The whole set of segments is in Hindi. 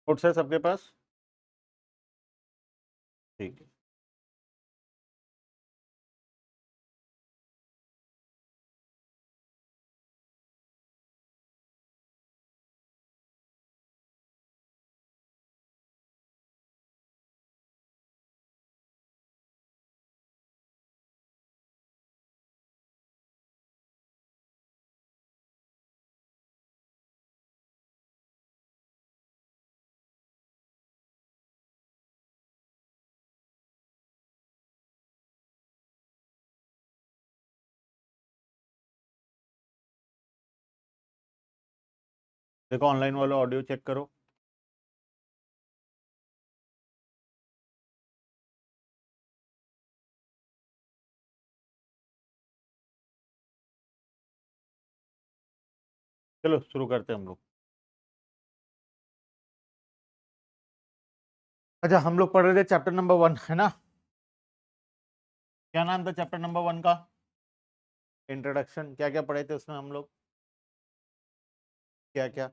नोट्स है सबके पास? ठीक है। देखो ऑनलाइन वाला ऑडियो चेक करो। चलो शुरू करते हैं हम लोग। अच्छा, हम लोग पढ़ रहे थे चैप्टर नंबर 1, है ना? क्या नाम था चैप्टर नंबर 1 का? इंट्रोडक्शन। क्या क्या पढ़े थे उसमें हम लोग? क्या क्या?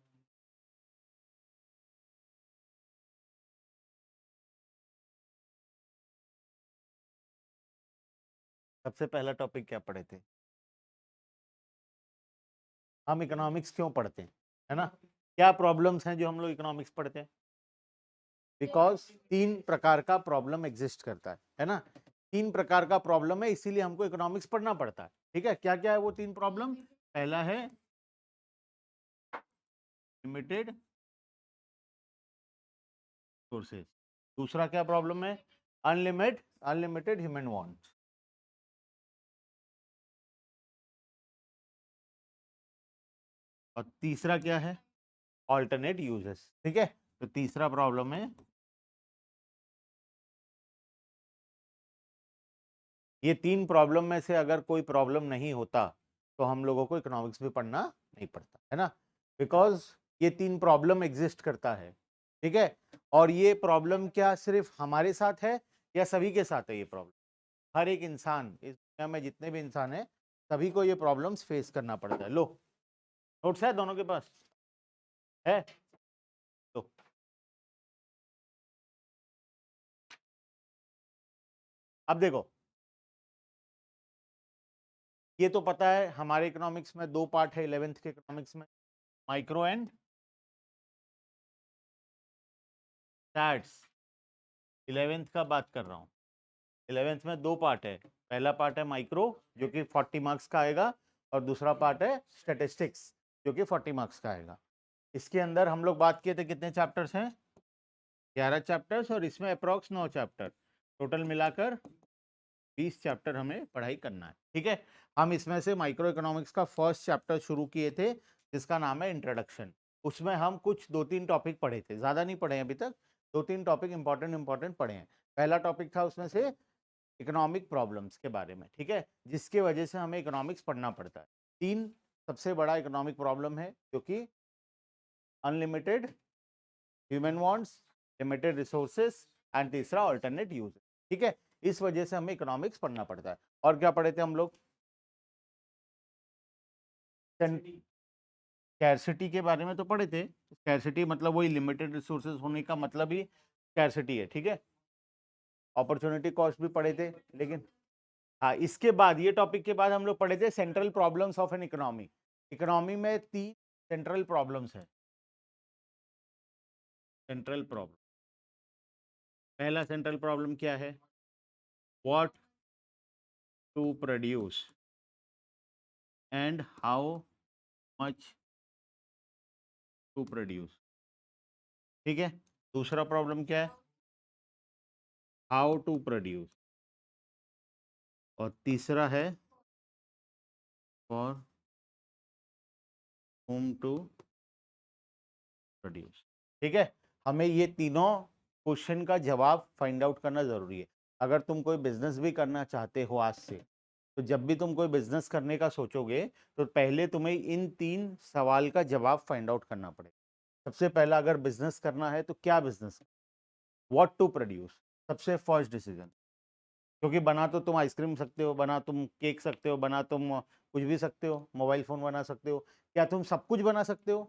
सबसे पहला टॉपिक क्या पढ़े थे? हम इकोनॉमिक्स क्यों पढ़ते हैं, है ना? क्या प्रॉब्लम्स हैं जो हम लोग इकोनॉमिक्स पढ़ते हैं? बिकॉज 3 प्रकार का प्रॉब्लम एग्जिस्ट करता है ना? 3 प्रकार का प्रॉब्लम है, इसीलिए हमको इकोनॉमिक्स पढ़ना पड़ता है। ठीक है, क्या क्या है वो 3 प्रॉब्लम? पहला है लिमिटेड सोर्सेज। दूसरा क्या प्रॉब्लम है? Unlimited human wants. और तीसरा क्या है? Alternate uses. ठीक है, तो तीसरा प्रॉब्लम है, ये 3 प्रॉब्लम में से अगर कोई प्रॉब्लम नहीं होता तो हम लोगों को इकोनॉमिक्स भी पढ़ना नहीं पड़ता, है ना? बिकॉज ये 3 प्रॉब्लम एग्जिस्ट करता है। ठीक है, और ये प्रॉब्लम क्या सिर्फ हमारे साथ है या सभी के साथ है? ये प्रॉब्लम हर एक इंसान, इस दुनिया में जितने भी इंसान है, सभी को ये प्रॉब्लम्स फेस करना पड़ता है। लो, नोट्स है दोनों के पास? है तो अब देखो, ये तो पता है हमारे इकोनॉमिक्स में 2 पार्ट है 11th के इकोनॉमिक्स में, माइक्रो एंड स्टैट्स। 11th का बात कर रहा हूँ। 11th में 2 पार्ट है। पहला पार्ट है माइक्रो, जो कि 40 मार्क्स का आएगा, और दूसरा पार्ट है स्टैटिस्टिक्स, जो कि 40 मार्क्स का आएगा। इसके अंदर हम लोग बात किए थे कितने चैप्टर्स हैं? 11 चैप्टर्स, और इसमें अप्रॉक्स 9 चैप्टर, टोटल मिलाकर 20 चैप्टर हमें पढ़ाई करना है। ठीक है, हम इसमें से माइक्रो इकोनॉमिक्स का फर्स्ट चैप्टर शुरू किए थे, जिसका नाम है इंट्रोडक्शन। उसमें हम कुछ 2-3 टॉपिक पढ़े थे, ज्यादा नहीं पढ़े हैं अभी तक। 2-3 टॉपिक इंपॉर्टेंट पढ़े हैं। पहला टॉपिक था उसमें से इकोनॉमिक प्रॉब्लम्स के बारे में। ठीक है, जिसके वजह से हमें इकोनॉमिक्स पढ़ना पड़ता है। 3 सबसे बड़ा इकोनॉमिक प्रॉब्लम है, जो कि unlimited human wants, limited resources, and तीसरा अल्टरनेट यूज। ठीक है, इस वजह से हमें इकोनॉमिक्स पढ़ना पड़ता है। और क्या पढ़े थे हम लोग? स्कैरसिटी के बारे में तो पढ़े थे। स्कैरसिटी मतलब वही लिमिटेड रिसोर्सेज होने का मतलब ही स्कैरसिटी है। ठीक है, अपॉर्चुनिटी कॉस्ट भी पढ़े थे, लेकिन हाँ, इसके बाद ये टॉपिक के बाद हम लोग पढ़े थे central problems of an economy. Economy में 3 सेंट्रल प्रॉब्लम्स हैं। सेंट्रल प्रॉब्लम, पहला सेंट्रल प्रॉब्लम क्या है? What to produce and how much to produce. ठीक है, दूसरा प्रॉब्लम क्या है? How to produce. और तीसरा है फॉर होम टू प्रोड्यूस। ठीक है, हमें ये तीनों क्वेश्चन का जवाब फाइंड आउट करना जरूरी है। अगर तुम कोई बिजनेस भी करना चाहते हो आज से, तो जब भी तुम कोई बिजनेस करने का सोचोगे, तो पहले तुम्हें इन 3 सवाल का जवाब फाइंड आउट करना पड़ेगा। सबसे पहला, अगर बिजनेस करना है तो क्या बिजनेस, व्हाट टू प्रोड्यूस, सबसे फर्स्ट डिसीजन। क्योंकि बना तो तुम आइसक्रीम सकते हो, बना तुम केक सकते हो, बना तुम कुछ भी सकते हो, मोबाइल फोन बना सकते हो। क्या तुम सब कुछ बना सकते हो?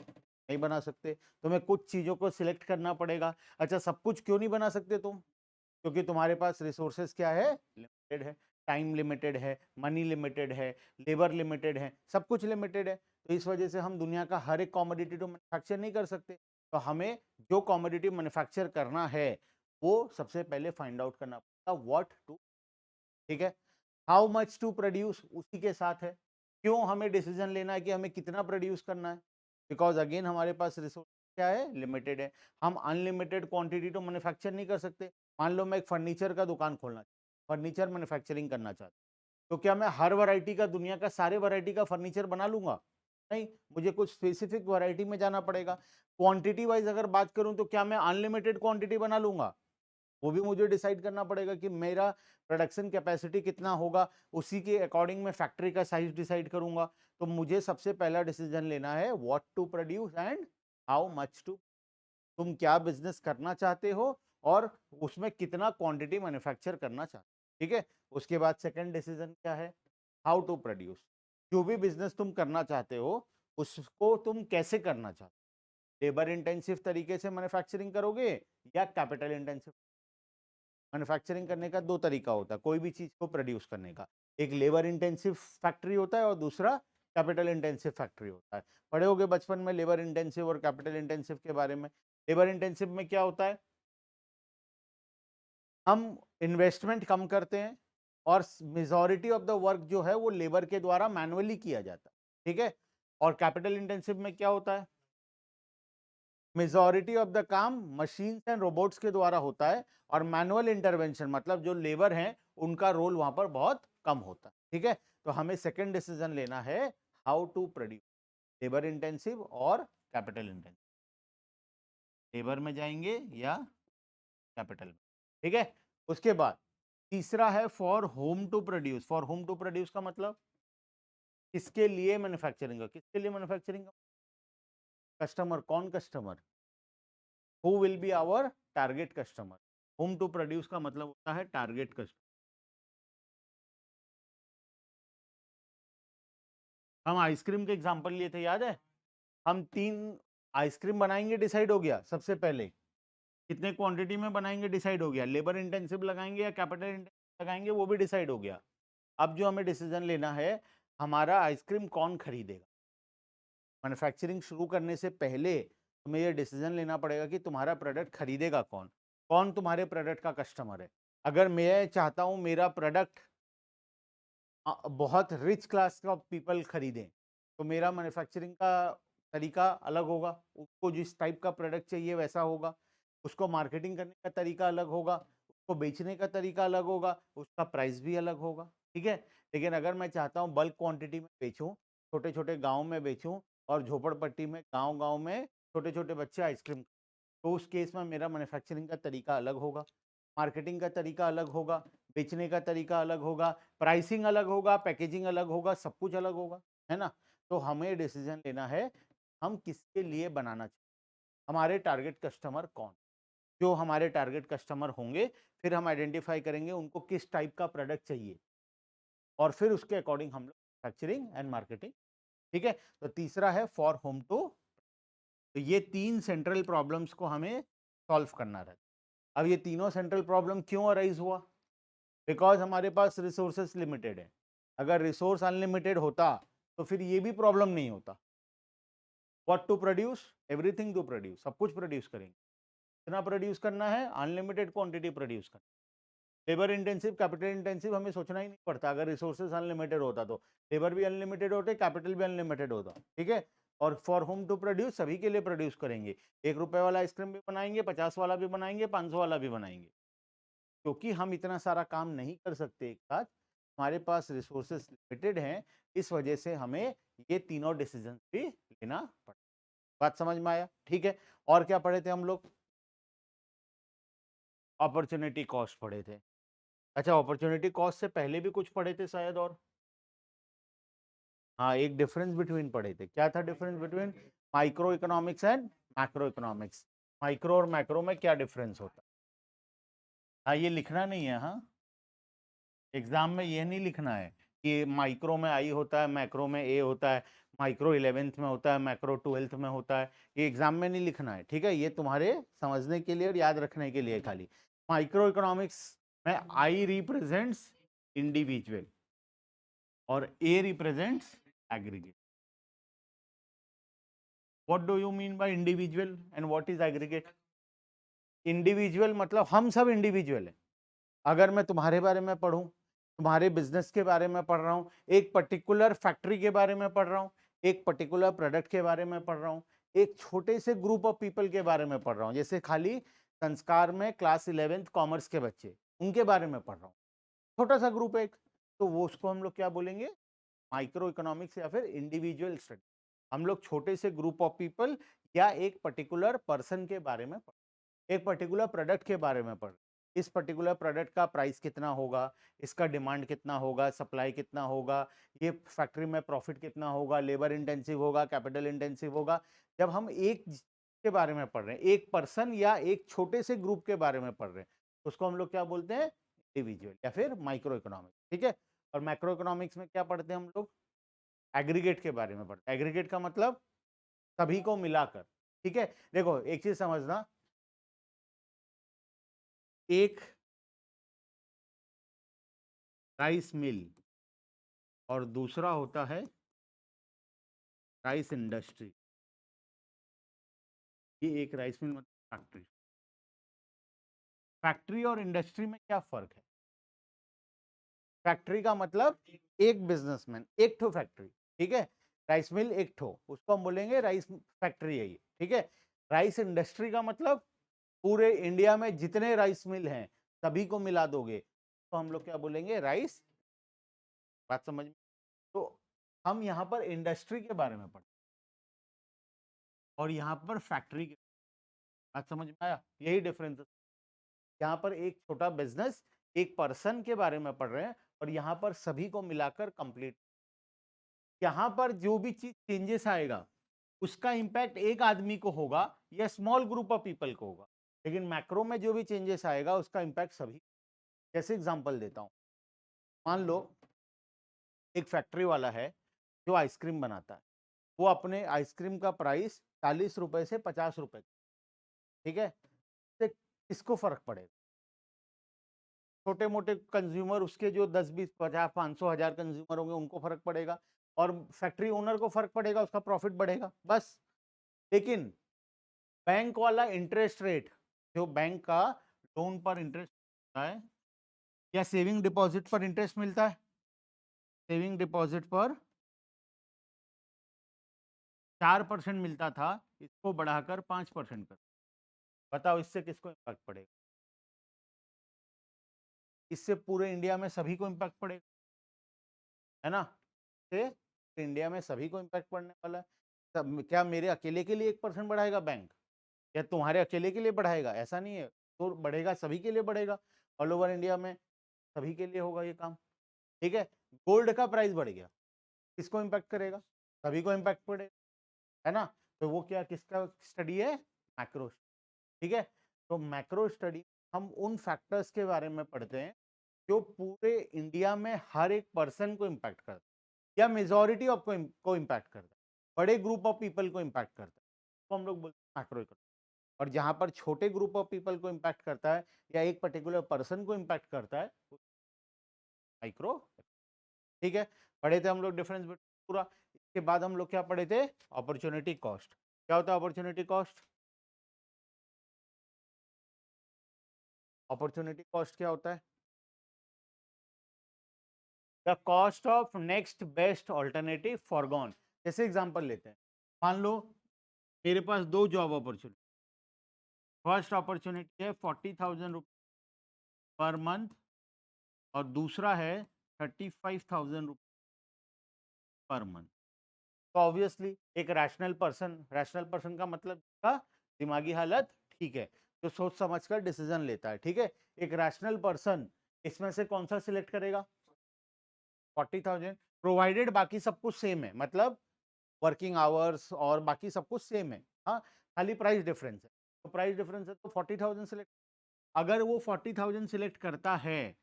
नहीं बना सकते, तुम्हें कुछ चीजों को सिलेक्ट करना पड़ेगा। अच्छा, सब कुछ क्यों नहीं बना सकते तुम? क्योंकि तुम्हारे पास रिसोर्सेस क्या है, लिमिटेड है, टाइम लिमिटेड है, मनी लिमिटेड है, लेबर लिमिटेड है, सब कुछ लिमिटेड है। तो इस वजह से हम दुनिया का हर एक कॉमोडिटी तो मैन्युफैक्चर नहीं कर सकते। तो हमें जो कॉमोडिटी मैन्युफैक्चर करना है वो सबसे पहले फाइंड आउट करना पड़ेगा, व्हाट टू, ठीक है। हाउ मच टू प्रोड्यूस उसी के साथ है। क्यों हमें डिसीजन लेना है कि हमें कितना प्रोड्यूस करना है? बिकॉज अगेन हमारे पास रिसोर्स क्या है, लिमिटेड है। हम अनलिमिटेड क्वांटिटी तो मैन्युफैक्चर नहीं कर सकते। मान लो मैं एक फर्नीचर का दुकान खोलना चाहता, फर्नीचर मैन्युफैक्चरिंग करना चाहता, तो क्या मैं हर वैरायटी का, दुनिया का सारे वैरायटी का फर्नीचर बना लूंगा? नहीं, मुझे कुछ स्पेसिफिक वैरायटी में जाना पड़ेगा। क्वांटिटी वाइज अगर बात करूं तो क्या मैं अनलिमिटेड क्वांटिटी बना लूंगा? वो भी मुझे डिसाइड करना पड़ेगा कि मेरा प्रोडक्शन कैपेसिटी कितना होगा, उसी के अकॉर्डिंग मैं फैक्ट्री का साइज डिसाइड करूंगा। तो मुझे सबसे पहला डिसीजन लेना है what to produce and how much to. तुम क्या बिजनेस करना चाहते हो और उसमें कितना क्वांटिटी मैन्युफैक्चर करना चाहते हो, ठीक है। उसके बाद सेकंड डिसीजन क्या है, हाउ टू प्रोड्यूस। जो भी बिजनेस तुम करना चाहते हो उसको तुम कैसे करना चाहते हो, लेबर इंटेंसिव तरीके से मैन्युफैक्चरिंग करोगे या कैपिटल इंटेंसिव? मैन्युफैक्चरिंग करने का दो तरीका होता है कोई भी चीज को प्रोड्यूस करने का, एक लेबर इंटेंसिव फैक्ट्री होता है और दूसरा कैपिटल इंटेंसिव फैक्ट्री होता है। पढ़े होगे बचपन में लेबर इंटेंसिव और कैपिटल इंटेंसिव के बारे में। लेबर इंटेंसिव में क्या होता है, हम इन्वेस्टमेंट कम करते हैं और मेजॉरिटी ऑफ द वर्क जो है वो लेबर के द्वारा मैनुअली किया जाता है, ठीक है। और कैपिटल इंटेंसिव में क्या होता है, मेजॉरिटी ऑफ द काम मशीन्स एंड रोबोट्स के द्वारा होता है और मैनुअल इंटरवेंशन मतलब जो लेबर हैं उनका रोल वहां पर बहुत कम होता है, ठीक है। तो हमें सेकंड डिसीजन लेना है, how to produce, labour intensive और कैपिटल इंटेंसिव, लेबर में जाएंगे या कैपिटल में, ठीक है। उसके बाद तीसरा है for whom to produce. For whom to produce का मतलब किसके लिए मैन्युफैक्चरिंग, किसके लिए मैन्युफैक्चरिंग? कस्टमर, कौन customer, who will be our target customer. Whom to produce का मतलब होता है टारगेट कस्टमर। हम आइसक्रीम के एग्जांपल लिए थे, याद है? हम 3 आइसक्रीम बनाएंगे, डिसाइड हो गया। सबसे पहले कितने क्वांटिटी में बनाएंगे, डिसाइड हो गया। लेबर इंटेंसिव लगाएंगे या कैपिटल इंटेंसिव लगाएंगे, वो भी डिसाइड हो गया। अब जो हमें डिसीजन लेना है, हमारा आइसक्रीम कौन खरीदेगा। मैन्युफैक्चरिंग शुरू करने से पहले तुम्हें यह डिसीजन लेना पड़ेगा कि तुम्हारा प्रोडक्ट खरीदेगा कौन, कौन तुम्हारे प्रोडक्ट का कस्टमर है। अगर मैं चाहता हूं मेरा प्रोडक्ट बहुत रिच क्लास का पीपल खरीदें, तो मेरा मैन्युफैक्चरिंग का तरीका अलग होगा। उसको जिस टाइप का प्रोडक्ट चाहिए वैसा होगा। उसको मार्केटिंग करने का तरीका अलग होगा, उसको बेचने का तरीका अलग होगा, उसका प्राइस भी अलग होगा, ठीक है। लेकिन अगर मैं चाहता हूँ बल्क क्वांटिटी में बेचूं, छोटे छोटे गाँव में बेचूं और झोपड़पट्टी में, गाँव गाँव में छोटे छोटे बच्चे आइसक्रीम, तो उस केस में मेरा मैन्युफैक्चरिंग का तरीका अलग होगा, मार्केटिंग का तरीका अलग होगा, बेचने का तरीका अलग होगा, प्राइसिंग अलग होगा, पैकेजिंग अलग होगा, सब कुछ अलग होगा, है ना। तो हमें डिसीजन लेना है हम किसके लिए बनाना चाहते, हमारे टारगेट कस्टमर कौन। जो हमारे टारगेट कस्टमर होंगे फिर हम आइडेंटिफाई करेंगे उनको किस टाइप का प्रोडक्ट चाहिए और फिर उसके अकॉर्डिंग हम लोग मैन्युफैक्चरिंग एंड मार्केटिंग, ठीक है। तो तीसरा है फॉर होम टू। तो ये 3 सेंट्रल प्रॉब्लम्स को हमें सॉल्व करना रहता है। अब ये तीनों सेंट्रल प्रॉब्लम क्यों अराइज हुआ? बिकॉज हमारे पास रिसोर्सेस लिमिटेड है। अगर रिसोर्स अनलिमिटेड होता तो फिर ये भी प्रॉब्लम नहीं होता। What to produce, everything to produce, सब कुछ प्रोड्यूस करेंगे। कितना प्रोड्यूस करना है, अनलिमिटेड क्वांटिटी प्रोड्यूस करना। लेबर इंटेंसिव, कैपिटल इंटेंसिव हमें सोचना ही नहीं पड़ता। अगर रिसोर्सेज अनलिमिटेड होता तो लेबर भी अनलिमिटेड होते, कैपिटल भी अनलिमिटेड होता, ठीक है। और फॉर होम टू प्रोड्यूस सभी के लिए प्रोड्यूस करेंगे। 1 रुपए वाला आइसक्रीम भी बनाएंगे, 50 वाला भी बनाएंगे, 500 वाला भी बनाएंगे। क्योंकि हम इतना सारा काम नहीं कर सकते एक साथ, हमारे पास रिसोर्सेस लिमिटेड हैं, इस वजह से हमें ये तीनों डिसीजन भी लेना पड़ा। बात समझ में आया? ठीक है। और क्या पढ़े थे हम लोग? अपॉर्चुनिटी कॉस्ट पढ़े थे। अच्छा, अपॉर्चुनिटी कॉस्ट से पहले भी कुछ पढ़े थे शायद, और हाँ, एक डिफरेंस बिटवीन पढ़े थे। क्या था difference between micro economics and macro economics? Micro और मैक्रो में क्या डिफरेंस होता है? हाँ, ये लिखना नहीं है, हाँ, एग्जाम में ये नहीं लिखना है कि माइक्रो में आई होता है, मैक्रो में ए होता है, माइक्रो 11th में होता है, मैक्रो 12th में होता है। ये एग्जाम में नहीं लिखना है, ठीक है, ये तुम्हारे समझने के लिए और याद रखने के लिए खाली। माइक्रो इकोनॉमिक्स में आई रिप्रेजेंट्स इंडिविजुअल और A represents aggregate. What do you mean by individual and what is aggregate? Individual मतलब हम सब इंडिविजुअल है। अगर मैं तुम्हारे बारे में पढ़ूं, तुम्हारे बिजनेस के बारे में पढ़ रहा हूं, एक पर्टिकुलर फैक्ट्री के बारे में पढ़ रहा हूं, एक पर्टिकुलर प्रोडक्ट के बारे में पढ़ रहा हूं, एक छोटे से ग्रुप ऑफ पीपल के बारे में पढ़ रहा हूं, जैसे खाली संस्कार में क्लास 11th कॉमर्स के बच्चे, उनके बारे में पढ़ रहा हूं, छोटा सा ग्रुप एक, तो वो उसको हम लोग क्या बोलेंगे? माइक्रो इकोनॉमिक्स या फिर इंडिविजुअल स्टडी। हम लोग छोटे से ग्रुप ऑफ पीपल या एक पर्टिकुलर पर्सन के बारे में एक पर्टिकुलर प्रोडक्ट के बारे में पढ़, इस पर्टिकुलर प्रोडक्ट का प्राइस कितना होगा, इसका डिमांड कितना होगा, सप्लाई कितना होगा, ये फैक्ट्री में प्रॉफिट कितना होगा, लेबर इंटेंसिव होगा, कैपिटल इंटेंसिव होगा। जब हम एक के बारे में पढ़ रहे हैं, एक पर्सन या एक छोटे से ग्रुप के बारे में पढ़ रहे हैं, तो उसको हम लोग क्या बोलते हैं? इंडिविजुअल या फिर माइक्रो इकोनॉमिक्स, ठीक है। और मैक्रो इकोनॉमिक्स में क्या पढ़ते हैं हम लोग? एग्रीगेट के बारे में पढ़ते हैं। एग्रीगेट का मतलब सभी को मिलाकर, ठीक है। देखो एक चीज समझना, एक राइस मिल और दूसरा होता है राइस इंडस्ट्री। ये एक राइस मिल मतलब फैक्ट्री। फैक्ट्री और इंडस्ट्री में क्या फर्क है? फैक्ट्री का मतलब एक बिजनेसमैन, एक ठो फैक्ट्री, ठीक है। राइस मिल एक ठो, उसको हम बोलेंगे राइस फैक्ट्री है ये, ठीक है। राइस इंडस्ट्री का मतलब पूरे इंडिया में जितने राइस मिल हैं सभी को मिला दोगे तो हम लोग क्या बोलेंगे? राइस। बात समझ में? तो हम यहाँ पर इंडस्ट्री के बारे में पढ़ और यहाँ पर फैक्ट्री की बात समझ में आया? यही डिफरेंस है। यहाँ पर एक छोटा बिजनेस, एक पर्सन के बारे में पढ़ रहे हैं और यहाँ पर सभी को मिलाकर कंप्लीट। यहाँ पर जो भी चीज चेंजेस आएगा उसका इंपैक्ट एक आदमी को होगा या स्मॉल ग्रुप ऑफ पीपल को होगा, लेकिन मैक्रो में जो भी चेंजेस आएगा उसका इंपैक्ट सभी। जैसे एग्जांपल देता हूँ, मान लो एक फैक्ट्री वाला है जो आइसक्रीम बनाता है, वो अपने आइसक्रीम का प्राइस 40 रुपए से 50 रुपए, ठीक है। इससे किसको फर्क पड़ेगा? छोटे मोटे कंज्यूमर, उसके जो 10 20 50 500 1000 कंज्यूमर होंगे उनको फर्क पड़ेगा और फैक्ट्री ओनर को फर्क पड़ेगा, उसका प्रॉफिट बढ़ेगा बस। लेकिन बैंक वाला इंटरेस्ट रेट, जो बैंक का लोन पर इंटरेस्ट होता है या सेविंग डिपॉजिट पर इंटरेस्ट मिलता है, सेविंग डिपॉजिट पर 4% मिलता था, इसको बढ़ाकर 5% कर। बताओ इससे किसको इम्पैक्ट पड़ेगा? इससे पूरे इंडिया में सभी को इम्पैक्ट पड़ेगा, है ना। से इंडिया में सभी को इम्पैक्ट पड़ने वाला है। सब क्या मेरे अकेले के लिए 1% बढ़ाएगा बैंक या तुम्हारे अकेले के लिए बढ़ाएगा? ऐसा नहीं है, तो बढ़ेगा, सभी के लिए बढ़ेगा, ऑल ओवर इंडिया में सभी के लिए होगा ये काम, ठीक है। गोल्ड का प्राइस बढ़ गया, किसको इम्पैक्ट करेगा? सभी को इम्पैक्ट पड़ेगा, है ना। तो वो क्या, किसका स्टडी है? मैक्रो, ठीक है। तो मैक्रो स्टडी हम उन फैक्टर्स के बारे में पढ़ते हैं जो पूरे इंडिया में हर एक पर्सन को इम्पैक्ट करता है या मेजोरिटी ऑफ को इम्पैक्ट करता है, बड़े ग्रुप ऑफ पीपल को इम्पैक्ट करता है, तो हम लोग बोलते हैं मैक्रो इकोनॉमिक्स। और जहां पर छोटे ग्रुप ऑफ पीपल को इम्पैक्ट करता है या एक पर्टिकुलर पर्सन को इम्पैक्ट करता है, माइक्रो, ठीक है। पढ़े थे हम लोग डिफरेंस पूरा। इसके बाद हम लोग क्या पढ़े थे? Opportunity cost. क्या होता है अपॉर्चुनिटी कॉस्ट? अपॉर्चुनिटी कॉस्ट क्या होता है? The cost of next best alternative foregone. जैसे एग्जांपल लेते हैं, मान लो मेरे पास दो जॉब अपॉर्चुनिटी, फर्स्ट अपॉर्चुनिटी है 40,000 रुपये पर मंथ और दूसरा है 35,000 रुपये पर मंथ। तो ऑब्वियसली एक रैशनल पर्सन का मतलब का दिमागी हालत ठीक है, जो सोच समझ कर डिसीजन लेता है, ठीक है। एक रैशनल पर्सन इसमें से कौन सा सिलेक्ट करेगा? 40,000, प्रोवाइडेड बाकी सब कुछ सेम है, मतलब वर्किंग आवर्स और बाकी सब कुछ सेम है, हाँ, खाली प्राइस डिफरेंस है। तो प्राइस डिफरेंस है तो 40,000 सिलेक्ट। अगर वो 40,000 सिलेक्ट करता है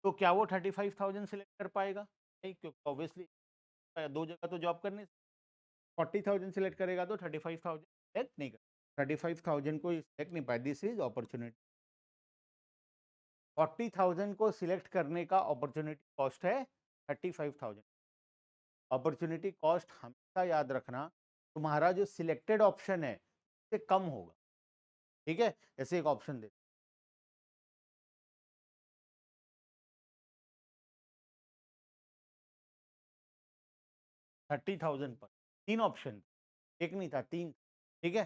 तो क्या वो 35,000 सिलेक्ट कर पाएगा? क्योंकि ऑब्वियसली 2 जगह तो जॉब करनी, 40,000 सिलेक्ट करेगा तो 35,000 सिलेक्ट नहीं कर, 35,000 को सिलेक्ट नहीं पाए, दिस इज अपॉर्चुनिटी। 40,000 को सिलेक्ट करने का अपॉर्चुनिटी कॉस्ट है 35,000। अपॉर्चुनिटी कॉस्ट हमेशा याद रखना, तुम्हारा जो सिलेक्टेड ऑप्शन है उससे कम होगा, ठीक है। ऐसे एक ऑप्शन दे 30,000 पर 3 ऑप्शन, एक नहीं था 3, ठीक है।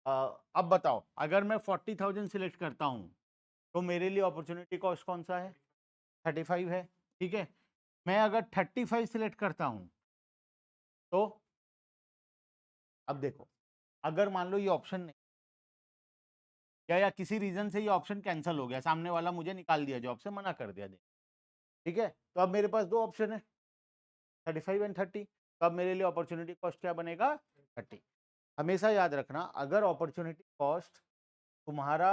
अब बताओ, अगर मैं 40,000 सिलेक्ट करता हूं तो मेरे लिए अपॉर्चुनिटी कॉस्ट कौन सा है? 35 है, ठीक है। मैं अगर 35 सिलेक्ट करता हूं तो अब देखो, अगर मान लो ये ऑप्शन नहीं, या किसी रीजन से ये ऑप्शन कैंसिल हो गया, सामने वाला मुझे निकाल दिया जॉब से, मना कर दिया, ठीक है, तो अब मेरे पास 2 ऑप्शन है, 35 एंड 30। तो अब मेरे लिए अपॉर्चुनिटी कॉस्ट क्या बनेगा? 30। हमेशा याद रखना, अगर अपॉर्चुनिटी कॉस्ट तुम्हारा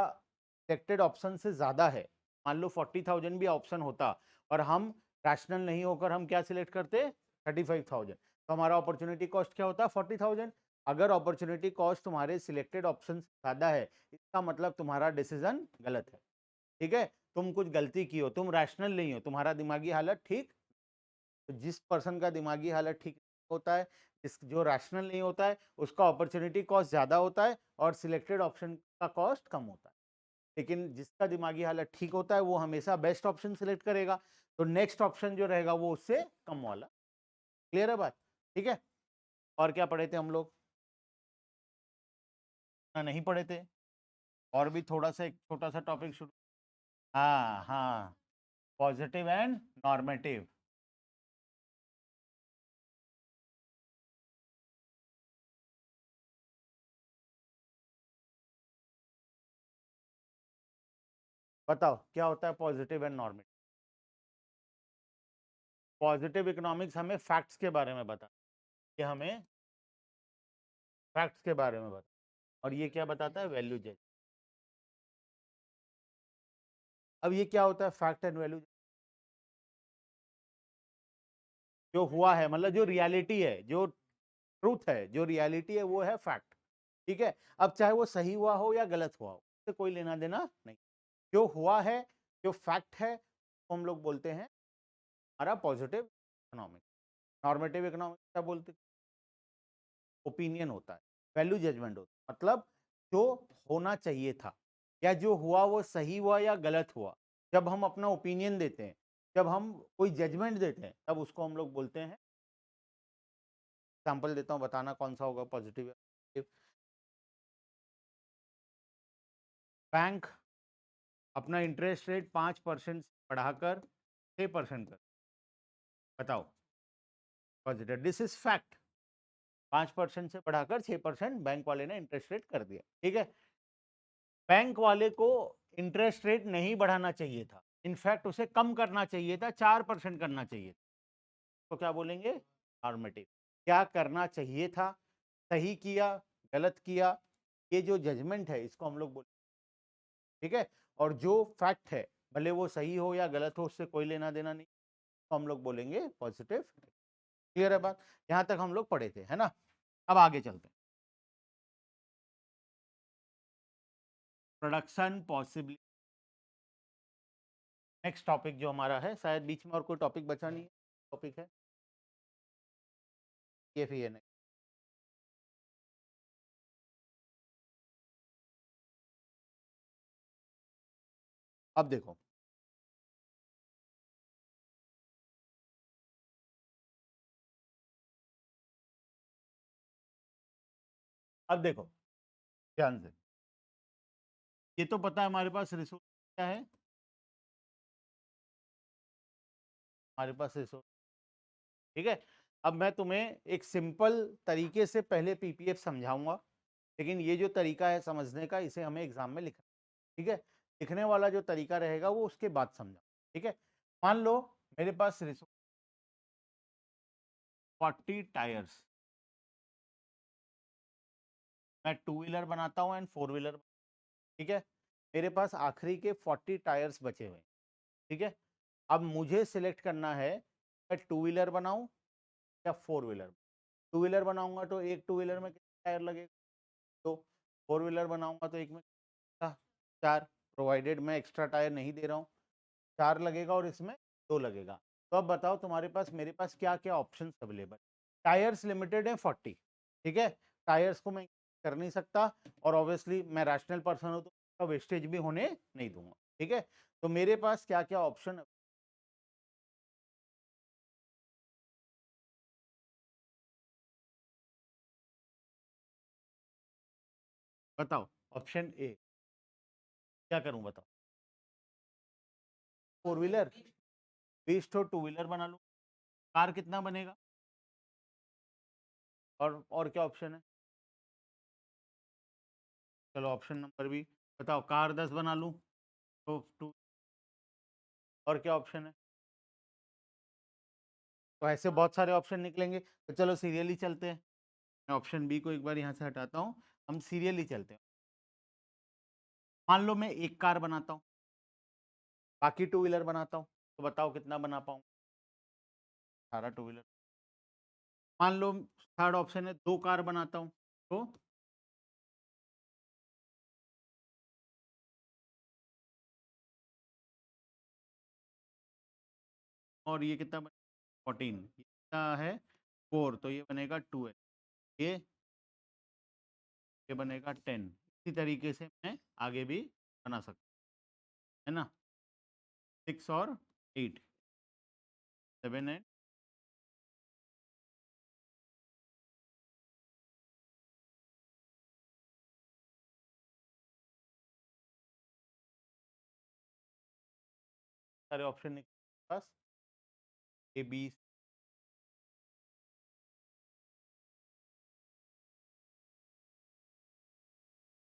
सिलेक्टेड ऑप्शन से ज्यादा है, मान लो 40,000 भी ऑप्शन होता और हम रैशनल नहीं होकर हम क्या सिलेक्ट करते, 35,000, तो हमारा अपॉर्चुनिटी कॉस्ट क्या होता? 40,000। अगर अपॉर्चुनिटी कॉस्ट तुम्हारे सिलेक्टेड ऑप्शन से ज्यादा है, इसका मतलब तुम्हारा डिसीजन गलत है, ठीक है, तुम कुछ गलती की हो, तुम रैशनल नहीं हो, तुम्हारा दिमागी हालत ठीक। तो जिस पर्सन का दिमागी हालत ठीक होता है, इस जो रैशनल नहीं होता है, उसका अपॉर्चुनिटी कॉस्ट ज्यादा होता है और सिलेक्टेड ऑप्शन का कॉस्ट कम होता है। लेकिन जिसका दिमागी हालत ठीक होता है वो हमेशा बेस्ट ऑप्शन सिलेक्ट करेगा, तो नेक्स्ट ऑप्शन जो रहेगा वो उससे कम वाला। क्लियर है बात? ठीक है। और क्या पढ़े थे हम लोग? नहीं पढ़े थे, और भी थोड़ा सा एक छोटा सा टॉपिक शुरू। हाँ हाँ, पॉजिटिव एंड नॉर्मेटिव। बताओ क्या होता है positive and normative? Positive economics हमें फैक्ट्स के बारे में बता, ये हमें फैक्ट्स के बारे में बता, और ये क्या बताता है? वैल्यू जज। अब ये क्या होता है फैक्ट एंड वैल्यू? जो हुआ है, मतलब जो रियलिटी है, जो ट्रूथ है, जो रियलिटी है वो है फैक्ट, ठीक है। अब चाहे वो सही हुआ हो या गलत हुआ हो, उससे कोई लेना देना नहीं। जो हुआ है, जो फैक्ट है, तो हम लोग बोलते हैं हमारा पॉजिटिव इकोनॉमिक्स। नॉर्मेटिव इकोनॉमिक्स क्या बोलते हैं? ओपिनियन होता है, वैल्यू जजमेंट होता है, मतलब जो होना चाहिए था या जो हुआ वो सही हुआ या गलत हुआ, जब हम अपना ओपिनियन देते हैं, जब हम कोई जजमेंट देते हैं, तब उसको हम लोग बोलते हैं। एग्जाम्पल देता हूँ, बताना कौन सा होगा पॉजिटिव। बैंक अपना इंटरेस्ट रेट 5% बढ़ाकर 6% कर, बताओ पॉजिटिव, दिस इज फैक्ट। 5% से बढ़ाकर 6% बैंक वाले ने इंटरेस्ट रेट कर दिया, ठीक है। बैंक वाले को इंटरेस्ट रेट नहीं बढ़ाना चाहिए था, इनफैक्ट उसे कम करना चाहिए था, 4% करना चाहिए था। तो क्या बोलेंगे? नॉर्मेटिव। क्या करना चाहिए था, सही किया, गलत किया, ये जो जजमेंट है इसको हम लोग बोले, ठीक है। और जो फैक्ट है, भले वो सही हो या गलत हो, उससे कोई लेना देना नहीं, तो हम लोग बोलेंगे पॉजिटिव। क्लियर है बात? यहां तक हम लोग पढ़े थे, है ना। अब आगे चलते हैं। प्रोडक्शन पॉसिबल, नेक्स्ट टॉपिक जो हमारा है, शायद बीच में और कोई टॉपिक बचा नहीं है, टॉपिक है ये, फिर ये नहीं। अब देखो, अब देखो ध्यान से, ये तो पता है हमारे पास रिसोर्स क्या है, हमारे पास रिसोर्स, ठीक है। अब मैं तुम्हें एक सिंपल तरीके से पहले पीपीएफ समझाऊंगा, लेकिन ये जो तरीका है समझने का, इसे हमें एग्जाम में लिखना, ठीक है। लिखने वाला जो तरीका रहेगा वो उसके बाद समझा, ठीक है। मान लो मेरे पास रिसोर्स 40 टायर्स, मैं 2 व्हीलर बनाता हूँ एंड 4 व्हीलर, ठीक है। मेरे पास आखिरी के 40 टायर्स बचे हुए, ठीक है। अब मुझे सिलेक्ट करना है मैं टू व्हीलर बनाऊं या फोर व्हीलर? टू व्हीलर बनाऊंगा तो एक टू व्हीलर में कितना टायर लगेगा? तो फोर व्हीलर बनाऊंगा तो एक में कितना? चार, प्रोवाइडेड मैं एक्स्ट्रा टायर नहीं दे रहा हूँ। चार लगेगा और इसमें दो लगेगा। तो अब बताओ तुम्हारे पास मेरे पास क्या क्या ऑप्शन अवेलेबल? टायर्स लिमिटेड है 40, ठीक है, टायर्स को मैं कर नहीं सकता, और ऑब्वियसली मैं रैशनल पर्सन हूं तो वेस्टेज भी होने नहीं दूंगा, ठीक है। तो मेरे पास क्या क्या ऑप्शन? बताओ। ऑप्शन ए, क्या करूं बताओ? फोर व्हीलर, 20 तो टू व्हीलर बना लूं। कार कितना बनेगा? और क्या ऑप्शन है? चलो ऑप्शन नंबर बी, बताओ। कार 10 बना लूं तो टू, और क्या ऑप्शन है? तो ऐसे बहुत सारे ऑप्शन निकलेंगे, तो चलो सीरियली चलते हैं। मैं ऑप्शन बी को एक बार यहाँ से हटाता हूँ, हम सीरियली चलते हैं। मान लो मैं एक कार बनाता हूँ, बाकी टू व्हीलर बनाता हूँ, तो बताओ कितना बना पाऊँ? सारा टू व्हीलर। मान लो थर्ड ऑप्शन है दो कार बनाता हूँ, तो और ये कितना बने? 14, ये कितना है? 4, तो ये बनेगा 2 है, ये बनेगा 10। इसी तरीके से मैं आगे भी बना सकता हूँ, है ना? 6 और 8, 7 है। सारे ऑप्शन निकले बस, ए बी,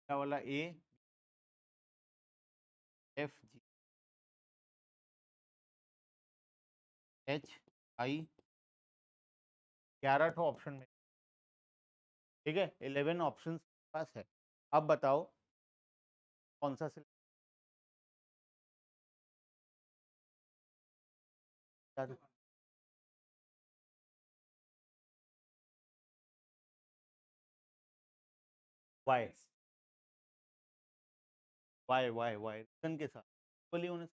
क्या वाला? ए, एफ, जी, एच, आई, 11 ऑप्शन में, ठीक है, 11 ऑप्शन पास है। अब बताओ कौन सा सिलेक्ट? वाई, वाई रीजन के साथ बोली उन्हें।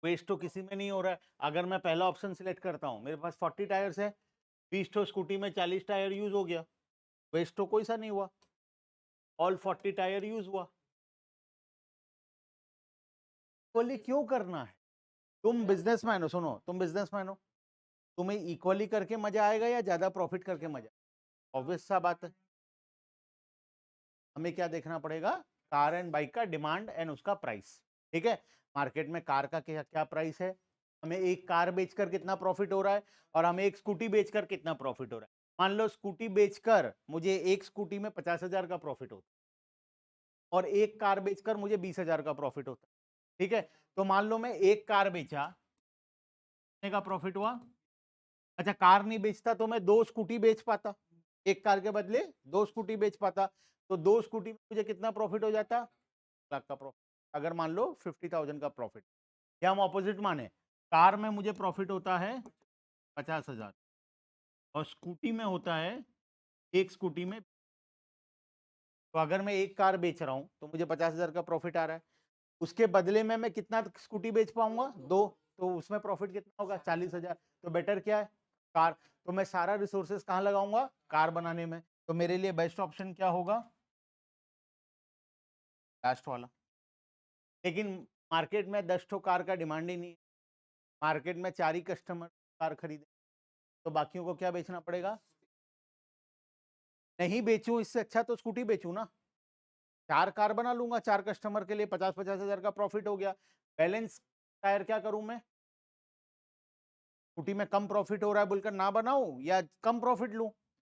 वेस्ट तो किसी में नहीं हो रहा है। अगर मैं पहला ऑप्शन सिलेक्ट करता हूँ, मेरे पास 40 टायर्स है, 20 तो स्कूटी में 40 टायर यूज हो गया, वेस्ट तो कोई सा नहीं हुआ, ऑल 40 टायर यूज हुआ। इक्वली क्यों करना है? तुम बिजनेसमैन हो, सुनो, तुम बिजनेसमैन हो, तुम्हें इक्वली करके मजा आएगा या ज्यादा प्रॉफिट करके मजा? ऑब्वियस सा बात है। हमें क्या देखना पड़ेगा? कार एंड बाइक का डिमांड एंड उसका प्राइस, ठीक है। मार्केट में कार का क्या क्या प्राइस है, हमें एक कार बेचकर कितना प्रॉफिट हो रहा है, और हमें एक स्कूटी बेचकर कितना प्रॉफिट हो रहा है। मान लो स्कूटी बेचकर मुझे एक स्कूटी में 50,000 का प्रॉफिट होता है, और एक कार बेचकर मुझे 20,000 का प्रॉफिट होता है, ठीक है। तो मान लो मैं एक कार बेचा, कितने का प्रॉफिट हुआ? अच्छा, कार नहीं बेचता तो मैं दो स्कूटी बेच पाता, एक कार के बदले दो स्कूटी बेच पाता, तो दो स्कूटी में मुझे कितना प्रॉफिट हो जाता? लाख का प्रॉफिट। अगर मान लो 50,000 का प्रॉफिट, या हम ऑपोजिट माने, कार में मुझे प्रॉफिट होता है 50,000, और स्कूटी में होता है, एक स्कूटी में, तो अगर मैं एक कार बेच रहा हूं तो मुझे 50,000 का प्रॉफिट आ रहा है, उसके बदले में मैं कितना स्कूटी बेच पाऊंगा? दो, तो उसमें प्रॉफिट कितना होगा? 40,000। तो बेटर क्या है? कार। तो मैं सारा रिसोर्सेस कहाँ लगाऊंगा? कार बनाने में। तो मेरे लिए बेस्ट ऑप्शन क्या होगा? लास्ट वाला। लेकिन मार्केट में 10 ठो कार का डिमांड ही नहीं है, मार्केट में चार ही कस्टमर कार खरीदे, तो बाकियों को क्या बेचना पड़ेगा? नहीं बेचूं इससे अच्छा तो स्कूटी बेचूं ना। चार कार बना लूंगा, चार कस्टमर के लिए 50-50 हजार का प्रॉफिट हो गया। बैलेंस टायर क्या करूं मैं? स्कूटी में कम प्रॉफिट हो रहा है बोलकर ना बनाऊं, या कम प्रॉफिट लूं?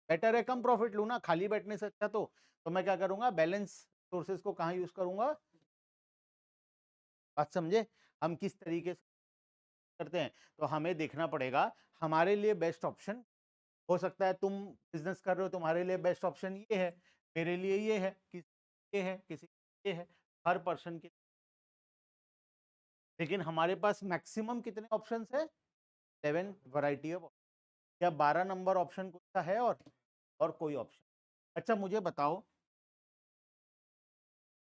बेटर है कम प्रॉफिट लूं ना, खाली बैठने से अच्छा। तो मैं क्या करूंगा? बैलेंस सोर्सेज को कहां यूज करूंगा? बात समझे हम किस तरीके से करते हैं? तो हमें देखना पड़ेगा हमारे लिए बेस्ट ऑप्शन। हो सकता है तुम बिजनेस कर रहे हो, तुम्हारे लिए बेस्ट ऑप्शन ये है, मेरे लिए ये है, किसी ये है, किसी ये है, हर पर्सन की लेकिन हमारे पास मैक्सिमम कितने ऑप्शंस है? 11 वैरायटी ऑफ। क्या 12 नंबर ऑप्शन कौन सा है? और कोई ऑप्शन? अच्छा मुझे बताओ,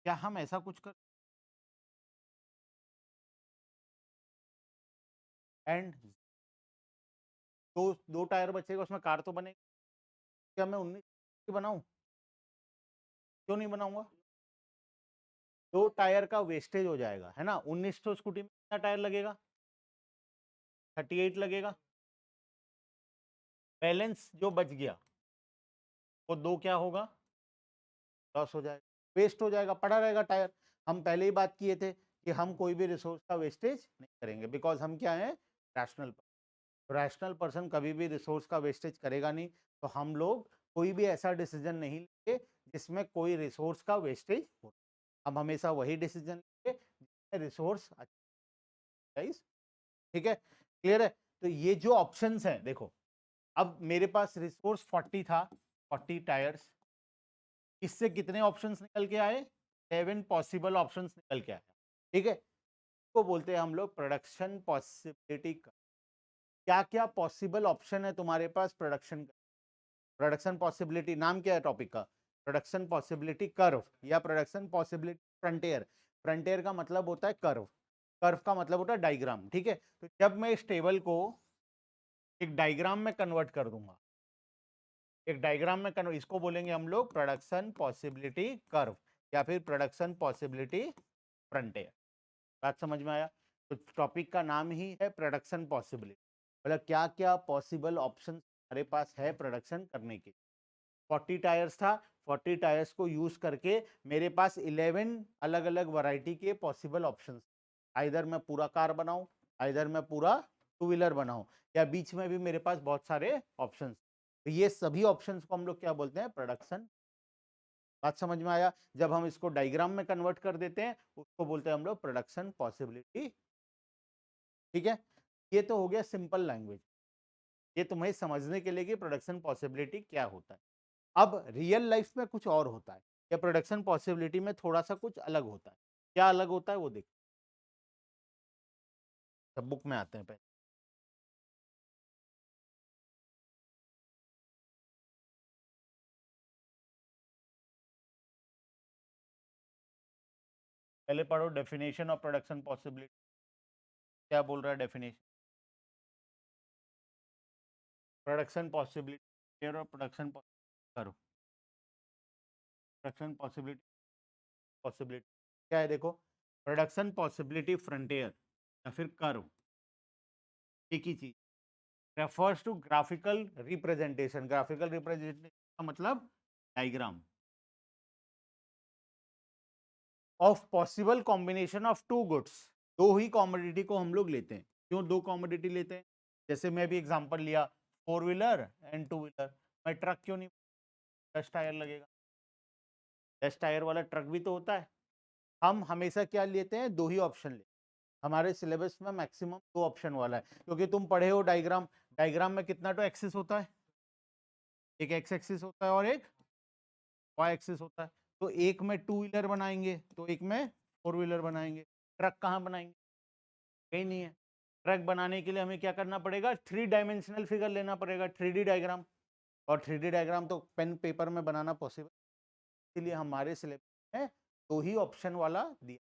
क्या हम ऐसा कुछ कर एंड दो टायर बचेगा उसमें कार तो बनेगा, क्या मैं 19 की बनाऊं? क्यों नहीं बनाऊंगा? दो टायर का वेस्टेज हो जाएगा, है ना। 19 तो स्कूटी में कितना टायर लगेगा? 38 लगेगा। बैलेंस जो बच गया वो दो क्या होगा? लॉस हो जाएगा, वेस्ट हो जाएगा, पड़ा रहेगा टायर। हम पहले ही बात किए थे कि हम कोई भी रिसोर्स का वेस्टेज नहीं करेंगे, बिकॉज हम क्या है? रैशनल। रैशनल पर्सन कभी भी रिसोर्स का वेस्टेज करेगा नहीं। तो हम लोग कोई भी ऐसा डिसीजन नहीं लेंगे जिसमें कोई रिसोर्स का वेस्टेज हो। हम हमेशा वही डिसीजन लेंगे जिसमें रिसोर्स अच्छा। ठीक है, क्लियर है? तो ये जो ऑप्शंस हैं देखो, अब मेरे पास रिसोर्स 40 था, 40 टायर्स। इससे कितने ऑप्शंस निकल के आए? 7 पॉसिबल ऑप्शंस निकल के आए। ठीक है, को बोलते हैं हम लोग प्रोडक्शन पॉसिबिलिटी। क्या क्या पॉसिबल ऑप्शन है तुम्हारे पास प्रोडक्शन का? प्रोडक्शन पॉसिबिलिटी नाम क्या है टॉपिक का? प्रोडक्शन पॉसिबिलिटी कर्व या प्रोडक्शन पॉसिबिलिटी फ्रंटियर। फ्रंटियर का मतलब होता है कर्व, कर्व का मतलब होता है डायग्राम। ठीक है, तो जब मैं इस टेबल को एक डायग्राम में कन्वर्ट कर दूंगा, एक डायग्राम में कन्वर्ट, इसको बोलेंगे हम लोग प्रोडक्शन पॉसिबिलिटी कर्व या फिर प्रोडक्शन पॉसिबिलिटी फ्रंटियर। बात समझ में आया? तो टॉपिक का नाम ही है प्रोडक्शन पॉसिबिलिटी, मतलब क्या क्या पॉसिबल ऑप्शन हमारे पास है प्रोडक्शन करने के। 40 टायर्स था, 40 टायर्स को यूज करके मेरे पास 11 अलग अलग वैरायटी के पॉसिबल ऑप्शंस। आइदर मैं पूरा कार बनाऊं, आइदर मैं पूरा टू व्हीलर बनाऊं, या बीच में भी मेरे पास बहुत सारे ऑप्शंस। तो ये सभी ऑप्शंस को हम लोग क्या बोलते हैं? प्रोडक्शन। बात समझ में आया? जब हम इसको डायग्राम में कन्वर्ट कर देते हैं उसको बोलते हैं हम लोग प्रोडक्शन पॉसिबिलिटी। ठीक है, ये तो हो गया सिंपल लैंग्वेज, ये तुम्हें समझने के लिए कि प्रोडक्शन पॉसिबिलिटी क्या होता है। अब रियल लाइफ में कुछ और होता है, या प्रोडक्शन पॉसिबिलिटी में थोड़ा सा कुछ अलग होता है। क्या अलग होता है वो देख, सब बुक में आते हैं। पहले पहले पढ़ो डेफिनेशन ऑफ प्रोडक्शन पॉसिबिलिटी। क्या बोल रहा है डेफिनेशन? प्रोडक्शन पॉसिबिलिटी और प्रोडक्शन करो। प्रोडक्शन पॉसिबिलिटी, पॉसिबिलिटी क्या है देखो, प्रोडक्शन पॉसिबिलिटी फ्रंटियर या फिर कर्व, एक ही चीज। Refers to graphical representation, graphical representation का मतलब diagram of possible combination of two goods. दो ही कॉमोडिटी को हम लोग लेते हैं। क्यों दो कॉमोडिटी लेते हैं? जैसे मैं भी एग्जांपल लिया, four wheeler and two wheeler. मैं ट्रक क्यों नहीं? 10 टायर लगेगा, 10 टायर वाला ट्रक भी तो होता है। हम हमेशा क्या लेते हैं? दो ही ऑप्शन लेते हैं। हमारे सिलेबस में मैक्सिमम दो ऑप्शन वाला है, क्योंकि तुम पढ़े हो डायग्राम। डायग्राम में कितना तो एक्सिस होता है? एक एक्स एक्सिस होता है और एक वाई एक्सिस होता है। तो एक में टू व्हीलर बनाएंगे तो एक में फोर व्हीलर बनाएंगे। ट्रक कहाँ बनाएंगे? कहीं नहीं है। ट्रक बनाने के लिए हमें क्या करना पड़ेगा? थ्री डायमेंशनल फिगर लेना पड़ेगा, 3D डायग्राम। और 3D डायग्राम तो पेन पेपर में बनाना पॉसिबल, इसलिए हमारे सिलेबस में दो ही ऑप्शन वाला दिया।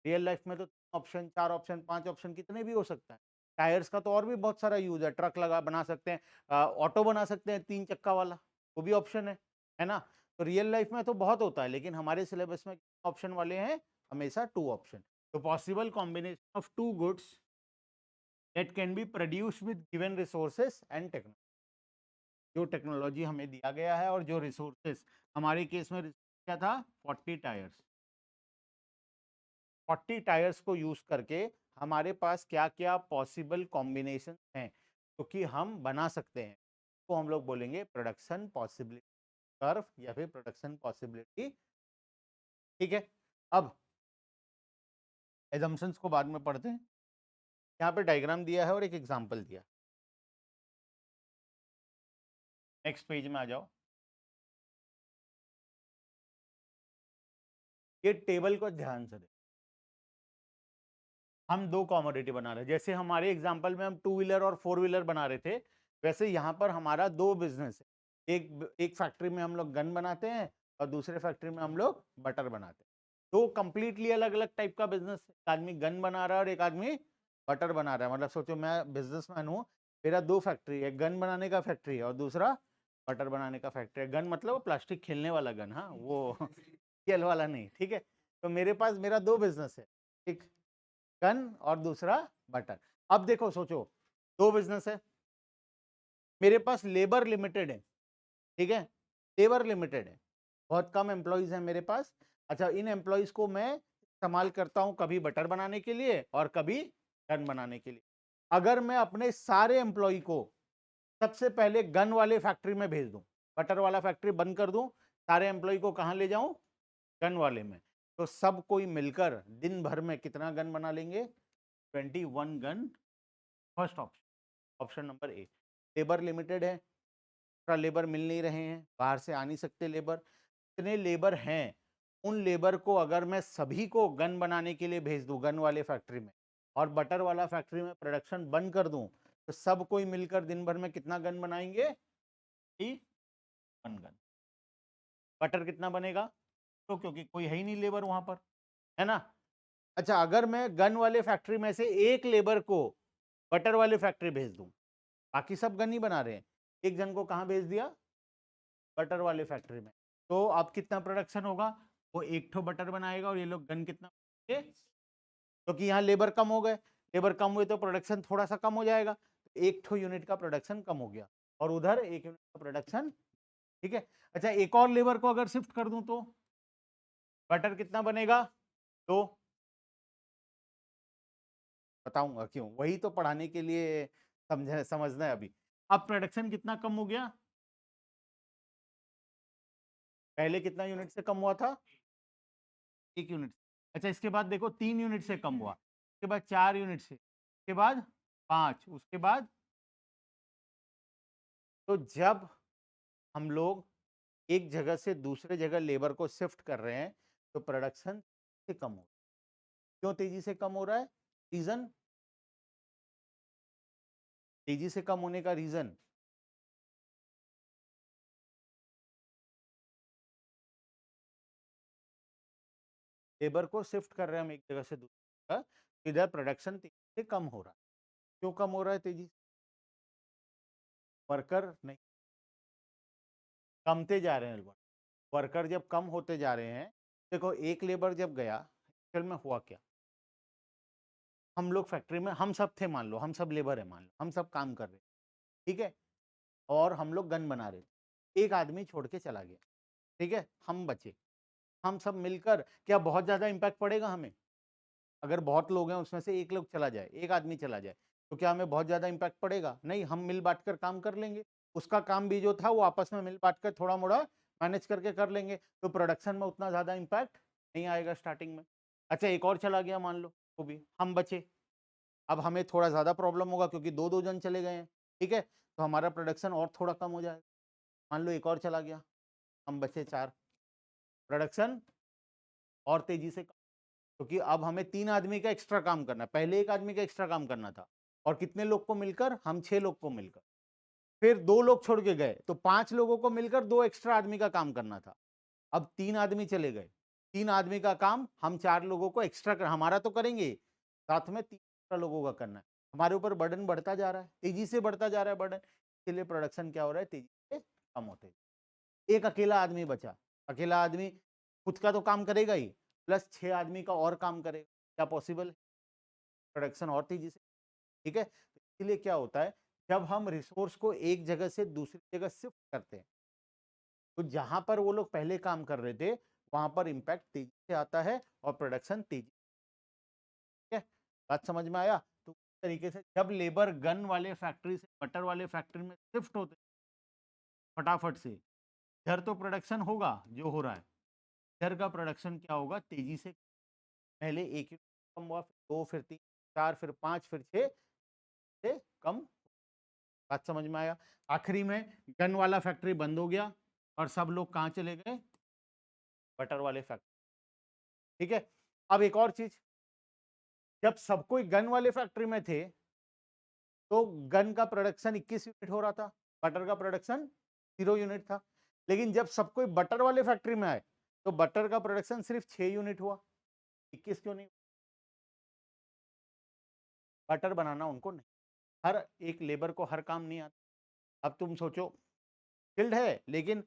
रियल लाइफ में तो ऑप्शन, चार ऑप्शन, पांच ऑप्शन, कितने भी हो सकता है। टायर्स का तो और भी बहुत सारा यूज है, ट्रक लगा बना सकते हैं, ऑटो बना सकते हैं 3 चक्का वाला, वो भी ऑप्शन है ना। तो रियल लाइफ में तो बहुत होता है, लेकिन हमारे सिलेबस में ऑप्शन वाले हैं हमेशा टू ऑप्शन। तो possible combination of two goods that can be produced with given resources and technology। जो टेक्नोलॉजी हमें दिया गया है और जो रिसोर्सेस, हमारे केस में क्या था? 40 टायर्स। 40 टायर्स को यूज करके हमारे पास क्या क्या पॉसिबल कॉम्बिनेशन हैं तो कि हम बना सकते हैं, तो हम लोग बोलेंगे प्रोडक्शन पॉसिबिलिटी कर्व या फिर प्रोडक्शन पॉसिबिलिटी। ठीक है, अब एजम्पशंस को बाद में पढ़ते हैं। यहाँ पे डायग्राम दिया है और एक एग्जांपल दिया। नेक्स्ट पेज में आ जाओ। ये टेबल को ध्यान से देखो। हम दो कॉमोडिटी बना रहे हैं। जैसे हमारे एग्जांपल में हम टू व्हीलर और फोर व्हीलर बना रहे थे, वैसे यहाँ पर हमारा दो बिजनेस है। एक फैक्ट्री में हम लोग गन बनाते हैं और दूसरे फैक्ट्री में हम लोग बटर बनाते हैं। दो कंप्लीटली अलग अलग टाइप का बिजनेस। एक आदमी गन बना रहा है और एक आदमी बटर बना रहा है। मतलब सोचो मैं बिजनेसमैन हूँ, मेरा दो फैक्ट्री है, गन बनाने का फैक्ट्री है और दूसरा बटर बनाने का फैक्ट्री है। गन मतलब प्लास्टिक खेलने वाला गन, हाँ वो खेल वाला नहीं, ठीक है। तो मेरे पास मेरा दो बिजनेस है, एक गन और दूसरा बटर। अब देखो सोचो, दो बिजनेस है, मेरे पास लेबर लिमिटेड है, ठीक है, लेबर लिमिटेड है, बहुत कम एम्प्लॉइज हैं मेरे पास। अच्छा, इन एम्प्लॉइज को मैं इस्तेमाल करता हूं कभी बटर बनाने के लिए और कभी गन बनाने के लिए। अगर मैं अपने सारे एम्प्लॉय को सबसे पहले गन वाले फैक्ट्री में भेज दूं, बटर वाला फैक्ट्री बंद कर दूं, सारे एम्प्लॉय को कहां ले जाऊं, गन वाले में, तो सब कोई मिलकर दिन भर में कितना गन बना लेंगे, 21 gun. First option, option number A. Labour limited है, एक्स्ट्रा लेबर मिल नहीं रहे हैं, बाहर से आ नहीं सकते लेबर। इतने लेबर हैं, उन लेबर को अगर मैं सभी को गन बनाने के लिए भेज दूं गन वाले फैक्ट्री में और बटर वाला फैक्ट्री में प्रोडक्शन बंद कर दूं, तो सब कोई मिलकर दिन भर में कितना गन बनाएंगे, 1 गन। बटर कितना बनेगा, तो क्योंकि कोई है ही नहीं लेबर वहां पर, है ना। अच्छा, अगर मैं गन वाले फैक्ट्री में से एक लेबर को बटर वाले फैक्ट्री भेज दूं, बाकी सब गन ही बना रहे हैं, एक जन को कहां भेज दिया, बटर वाले फैक्ट्री में, तो अब कितना प्रोडक्शन होगा, वो एक ठो बटर बनाएगा और ये लोग गन कितना बनाएंगे? क्योंकि यहाँ लेबर कम हो गए, लेबर कम हुए तो प्रोडक्शन थोड़ा सा कम हो जाएगा, तो एक ठो यूनिट का प्रोडक्शन कम हो गया और उधर एक यूनिट का प्रोडक्शन, ठीक है। अच्छा, एक और लेबर को अगर शिफ्ट कर दूं तो बटर कितना बनेगा, तो बताऊंगा क्यों, वही तो पढ़ाने के लिए समझना है अभी। अब प्रोडक्शन कितना कम हो गया, पहले कितना यूनिट से कम हुआ था, 1 यूनिट। अच्छा, इसके बाद देखो 3 यूनिट से कम हुआ, उसके बाद 4 यूनिट से, उसके बाद 5, उसके बाद, तो जब हम लोग एक जगह से दूसरे जगह लेबर को शिफ्ट कर रहे हैं तो प्रोडक्शन से कम हो, क्यों तेजी से कम हो रहा है, रीजन, तेजी से कम होने का रीजन, लेबर को शिफ्ट कर रहे हैं हम एक जगह से दूसरी जगह, इधर प्रोडक्शन तेजी से कम हो रहा है। क्यों कम हो रहा है तेजी से, वर्कर नहीं, कमते जा रहे हैं, वर्कर जब कम होते जा रहे हैं, देखो एक लेबर जब गया, एक्चुअल में हुआ क्या, हम लोग फैक्ट्री में हम सब थे, मान लो हम सब लेबर है, मान लो हम सब काम कर रहे हैं, ठीक है, और हम लोग गन बना रहे थे, एक आदमी छोड़ के चला गया, ठीक है, हम बचे, हम सब मिलकर, क्या बहुत ज्यादा इम्पैक्ट पड़ेगा हमें, अगर बहुत लोग हैं उसमें से एक लोग चला जाए, एक आदमी चला जाए, तो क्या हमें बहुत ज्यादा इम्पैक्ट पड़ेगा, नहीं, हम मिल बांट कर काम कर लेंगे, उसका काम भी जो था वो आपस में मिल बांट कर थोड़ा मोड़ा मैनेज करके कर लेंगे, तो प्रोडक्शन में उतना ज्यादा इम्पैक्ट नहीं आएगा स्टार्टिंग में। अच्छा, एक और चला गया मान लो, वो भी हम बचे, अब हमें थोड़ा ज्यादा प्रॉब्लम होगा क्योंकि दो दो जन चले गए हैं, ठीक है, तो हमारा प्रोडक्शन और थोड़ा कम हो जाएगा। मान लो एक और चला गया, हम बचे 4, प्रोडक्शन और तेजी से, क्योंकि अब हमें 3 आदमी का एक्स्ट्रा काम करना है, पहले एक आदमी का एक्स्ट्रा काम करना था, और कितने लोग को मिलकर, हम 6 लोग को मिलकर, फिर 2 लोग छोड़ के गए तो 5 लोगों को मिलकर 2 एक्स्ट्रा आदमी का काम करना था। अब 3 आदमी चले गए, 3 आदमी का काम हम 4 लोगों को एक्स्ट्रा कर, हमारा तो करेंगे, साथ में 3 एक्स्ट्रा लोगों का करना है, हमारे ऊपर बर्डन बढ़ता जा रहा है, तेजी से बढ़ता जा रहा है बर्डन, इसलिए प्रोडक्शन क्या हो रहा है, तेजी से कम होते, एक अकेला आदमी बचा, अकेला आदमी खुद का तो काम करेगा ही, प्लस 6 आदमी का और काम करेगा, क्या पॉसिबल है, प्रोडक्शन और तेजी से, ठीक है। तो इसलिए क्या होता है, जब हम रिसोर्स को एक जगह से दूसरी जगह शिफ्ट करते हैं, तो जहां पर वो लोग पहले काम कर रहे थे वहां पर इंपैक्ट तेजी से आता है और प्रोडक्शन तेजी, ठीक है, बात समझ में आया। तो इस तरीके से जब लेबर गन वाले फैक्ट्री से बटर वाले फैक्ट्री में शिफ्ट होते फटाफट से, इधर तो प्रोडक्शन होगा जो हो रहा है, इधर का प्रोडक्शन क्या होगा, तेजी से, पहले एक यूनिट कम हुआ, फिर 2, फिर 3, 4, फिर 5, फिर 6 से कम, बात समझ में आया। आखिरी में गन वाला फैक्ट्री बंद हो गया और सब लोग कहाँ चले गए, बटर वाले फैक्ट्री, ठीक है। अब एक और चीज, जब सब कोई गन वाले फैक्ट्री में थे तो गन का प्रोडक्शन 21 यूनिट हो रहा था, बटर का प्रोडक्शन 0 यूनिट था। लेकिन जब सब कोई बटर वाले फैक्ट्री में आए तो बटर का प्रोडक्शन सिर्फ 6 यूनिट हुआ। 21 क्यों नहीं? बटर बनाना उनको नहीं, हर एक लेबर को हर काम नहीं आता। अब तुम सोचो, स्किल्ड है लेकिन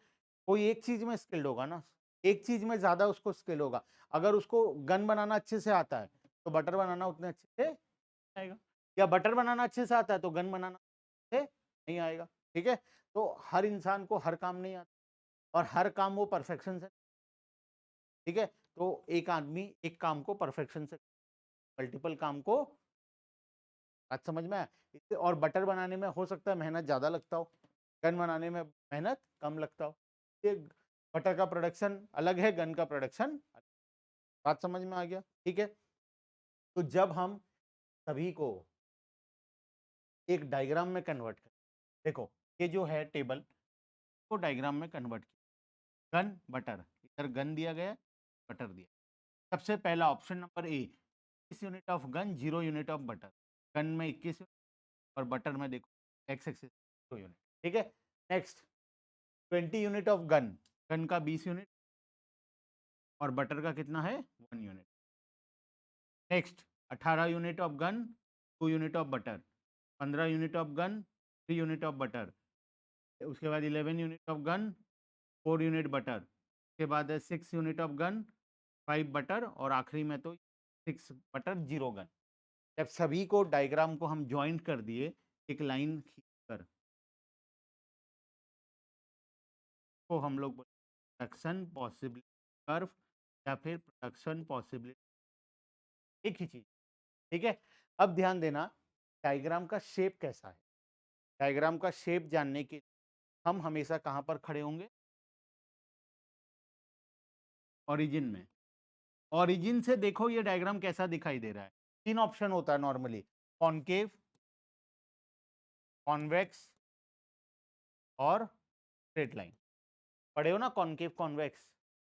कोई एक चीज में स्किल्ड होगा ना, एक चीज में ज्यादा उसको स्किल होगा। अगर उसको गन बनाना अच्छे से आता है तो बटर बनाना उतने अच्छे से आएगा, या बटर बनाना अच्छे से आता है तो गन बनाना से नहीं आएगा। ठीक है, तो हर इंसान को हर काम नहीं आता और हर काम वो परफेक्शन से, ठीक है, तो एक आदमी एक काम को परफेक्शन से, मल्टीपल काम को, बात समझ में आया? और बटर बनाने में हो सकता है मेहनत ज्यादा लगता हो, गन बनाने में मेहनत कम लगता हो। ये बटर का प्रोडक्शन अलग है, गन का प्रोडक्शन, बात समझ में आ गया? ठीक है, तो जब हम सभी को एक डायग्राम में कन्वर्ट करें, देखो ये जो है टेबल को डायग्राम में कन्वर्ट किया, गन बटर, इधर गन दिया गया, बटर दिया। सबसे पहला option number A, 21 unit of gun, 0 unit of butter. Gun में 21 और बटर में देखो एक्स एक्सिस 0 यूनिट। ठीक है, next 20 unit of gun, gun का 20 यूनिट और बटर का कितना है 1 unit. Next 18 unit of gun, 2 unit of butter, 15 unit of gun, 3 unit of butter, उसके बाद 11 unit of gun, 4 unit butter, उसके बाद है 6 यूनिट ऑफ गन, 5 बटर और आखिरी में तो 6 बटर 0 गन। जब सभी को डायग्राम को हम ज्वाइंट कर दिए एक लाइन खींचकर, को हम लोग प्रोडक्शन पॉसिबिलिटी कर्व या फिर प्रोडक्शन पॉसिबिलिटी, एक ही चीज। ठीक है, अब ध्यान देना डायग्राम का शेप कैसा है। डायग्राम का शेप जानने के हम हमेशा कहां पर खड़े होंगे? ओरिजिन में। ओरिजिन से देखो ये डायग्राम कैसा दिखाई दे रहा है। 3 ऑप्शन होता है नॉर्मली, कॉनकेव, कॉन्वेक्स और स्ट्रेट लाइन। पढ़े हो ना कॉनकेव कॉन्वेक्स,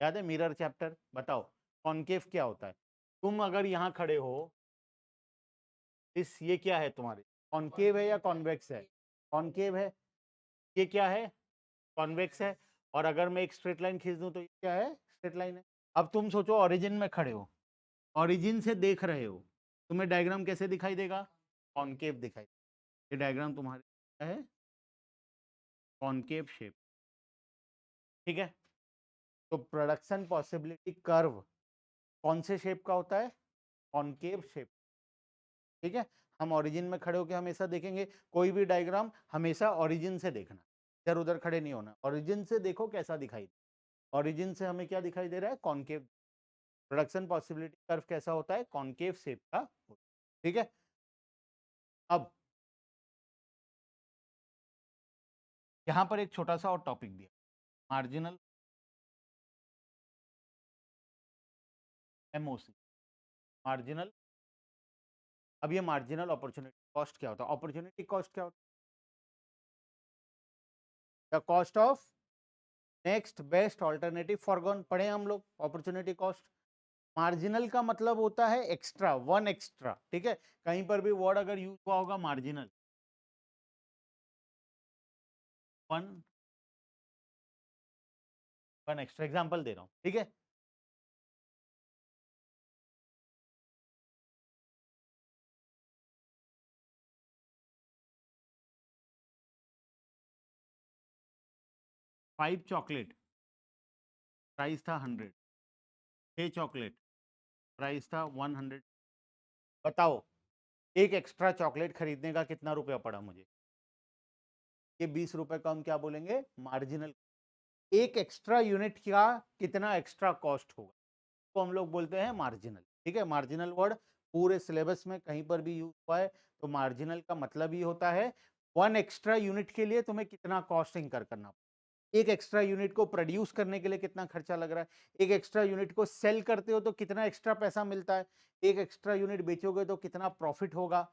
याद है मिरर चैप्टर? बताओ कॉनकेव क्या होता है। तुम अगर यहाँ खड़े हो, इस ये क्या है तुम्हारे, कॉनकेव है या कॉन्वेक्स है? कॉनकेव है। ये क्या है? कॉन्वेक्स है। और अगर मैं एक स्ट्रेट लाइन खींच दूं तो ये क्या है? स्ट्रेट लाइन है। अब तुम सोचो ओरिजिन में खड़े हो, ओरिजिन से देख रहे हो, तुम्हें डायग्राम कैसे दिखाई देगा? कॉनकेव दिखाई। ये डायग्राम तुम्हारे क्या है? Concave shape. ठीक है, तो प्रोडक्शन पॉसिबिलिटी कर्व कौन से शेप का होता है? Concave shape. ठीक है, हम ओरिजिन में खड़े होकर हमेशा देखेंगे, कोई भी डायग्राम हमेशा ओरिजिन से देखना, इधर उधर खड़े नहीं होना, ओरिजिन से देखो कैसा दिखाई। ओरिजिन से हमें क्या दिखाई दे रहा है? कॉनकेव। प्रोडक्शन पॉसिबिलिटी कर्व कैसा होता है? कॉनकेव शेप का। ठीक है, अब यहां पर एक छोटा सा और टॉपिक दिया, मार्जिनल एमओसी, मार्जिनल। अब ये मार्जिनल अपॉर्चुनिटी कॉस्ट क्या होता है? अपॉर्चुनिटी कॉस्ट क्या होता है? The cost of next best alternative foregone, पढ़े हम लोग अपॉर्चुनिटी कॉस्ट। मार्जिनल का मतलब होता है एक्स्ट्रा, वन एक्स्ट्रा। ठीक है, कहीं पर भी वर्ड अगर यूज हुआ होगा marginal, one, one extra, example दे रहा हूं। ठीक है, 5 चॉकलेट प्राइस था 100, 6 चॉकलेट प्राइस था 100। बताओ एक एक्स्ट्रा चॉकलेट खरीदने का कितना रुपया पड़ा मुझे? ये 20 रुपए का हम क्या बोलेंगे? मार्जिनल। एक एक्स्ट्रा यूनिट का कितना एक्स्ट्रा कॉस्ट होगा तो हम लोग बोलते हैं मार्जिनल। ठीक है, मार्जिनल वर्ड पूरे सिलेबस में कहीं पर भी यूज हुआ है तो मार्जिनल का मतलब ही होता है वन एक्स्ट्रा यूनिट के लिए तुम्हें कितना कॉस्ट इंकर करना, एक एक्स्ट्रा यूनिट को प्रोड्यूस करने के लिए कितना खर्चा लग रहा है, एक एक्स्ट्रा यूनिट को सेल करते हो तो कितना एक्स्ट्रा पैसा मिलता है, एक एक्स्ट्रा यूनिट बेचोगे तो कितना प्रॉफिट होगा।